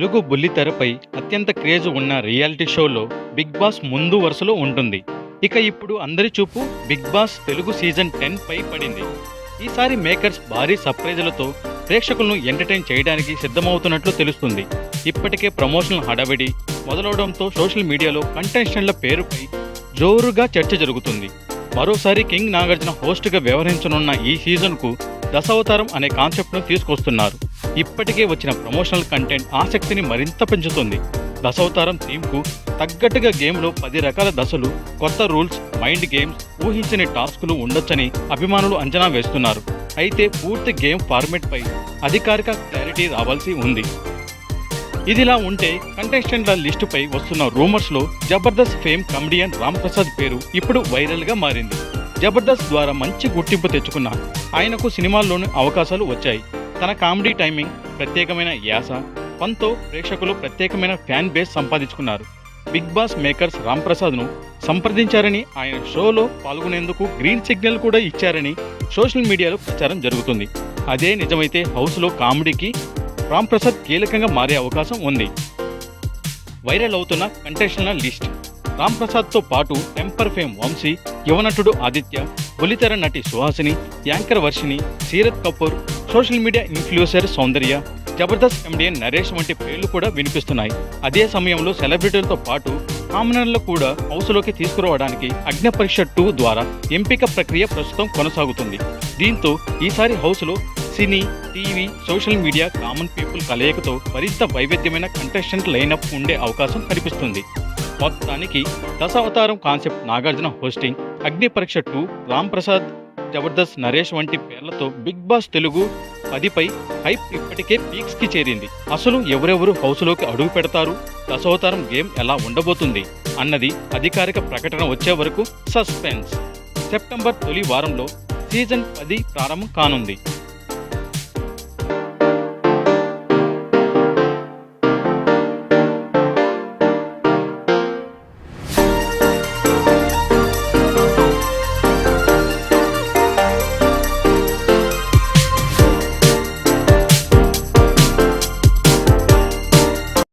తెలుగు బుల్లితెరపై అత్యంత క్రేజ్ ఉన్న రియాలిటీ షోలో బిగ్ బాస్ ముందు వరుసలో ఉంటుంది. ఇక ఇప్పుడు అందరి చూపు బిగ్ బాస్ తెలుగు సీజన్ 10 పై పడింది. ఈసారి మేకర్స్ భారీ సర్ప్రైజులతో ప్రేక్షకులను ఎంటర్టైన్ చేయడానికి సిద్ధమవుతున్నట్లు తెలుస్తుంది. ఇప్పటికే ప్రమోషనల్ హడావిడి మొదలవడంతో సోషల్ మీడియాలో కంటెస్టెంట్ల పేరుపై జోరుగా చర్చ జరుగుతుంది. మరోసారి కింగ్ నాగార్జున హోస్ట్గా వ్యవహరించనున్న ఈ సీజన్కు దశావతారం అనే కాన్సెప్ట్ను తీసుకొస్తున్నారు. ఇప్పటికే వచ్చిన ప్రమోషనల్ కంటెంట్ ఆసక్తిని మరింత పెంచుతుంది. దశావతారం థీమ్కు తగ్గట్టుగా గేమ్లో 10 రకాల దశలు, కొత్త రూల్స్, మైండ్ గేమ్స్, ఊహించని టాస్కులు ఉండొచ్చని అభిమానులు అంచనా వేస్తున్నారు. అయితే పూర్తి గేమ్ ఫార్మెట్పై అధికారిక క్లారిటీ రావాల్సి ఉంది. ఇదిలా ఉంటే కంటెస్టెంట్ల లిస్టుపై వస్తున్న రూమర్స్లో జబర్దస్త్ ఫేమ్ కమెడియన్ రామ్ ప్రసాద్ పేరు ఇప్పుడు వైరల్గా మారింది. జబర్దస్త్ ద్వారా మంచి గుర్తింపు తెచ్చుకున్న ఆయనకు సినిమాల్లోనూ అవకాశాలు వచ్చాయి. తన కామెడీ టైమింగ్, ప్రత్యేకమైన యాస, పంతో ప్రేక్షకులు ప్రత్యేకమైన ఫ్యాన్ బేస్ సంపాదించుకున్నారు. బిగ్ బాస్ మేకర్స్ రామ్ ప్రసాద్ను సంప్రదించారని, ఆయన షోలో పాల్గొనేందుకు గ్రీన్ సిగ్నల్ కూడా ఇచ్చారని సోషల్ మీడియాలో ప్రచారం జరుగుతుంది. అదే నిజమైతే హౌస్లో కామెడీకి రామ్ ప్రసాద్ కీలకంగా మారే అవకాశం ఉంది. వైరల్ అవుతున్న కంటెస్టెంట్ల లిస్ట్: రామ్ ప్రసాద్తో పాటు టెంపర్ ఫేమ్ వంశీ, యువనటుడు ఆదిత్య, బుల్లితెర నటి Suhasini, anchor Varshini, Seerat Kapoor, social media influencer Soundarya, Jabardasth comedian Naresh వంటి పేర్లు కూడా వినిపిస్తున్నాయి. అదే సమయంలో సెలబ్రిటీలతో పాటు కామనర్లు కూడా హౌస్లోకి తీసుకురావడానికి అగ్ని పరీక్ష 2 ద్వారా ఎంపిక ప్రక్రియ ప్రస్తుతం కొనసాగుతుంది. దీంతో ఈసారి హౌస్లో cine, TV, social media, common people కలయికతో మరింత వైవిధ్యమైన కంటెస్టెంట్ లైనప్ ఉండే అవకాశం కనిపిస్తుంది. మొత్తానికి దశావతారం కాన్సెప్ట్, నాగార్జున హోస్టింగ్, అగ్ని పరీక్ష 2, రామ్ ప్రసాద్, జబర్దస్త్ నరేష్ వంటి పేర్లతో బిగ్ బాస్ తెలుగు 10పై హైప్ ఇప్పటికే పీక్స్కి చేరింది. అసలు ఎవరెవరు హౌస్లోకి అడుగు పెడతారు, దశావతారం గేమ్ ఎలా ఉండబోతుంది అన్నది అధికారిక ప్రకటన వచ్చే వరకు సస్పెన్స్. సెప్టెంబర్ తొలి వారంలో సీజన్ 10 ప్రారంభం కానుంది.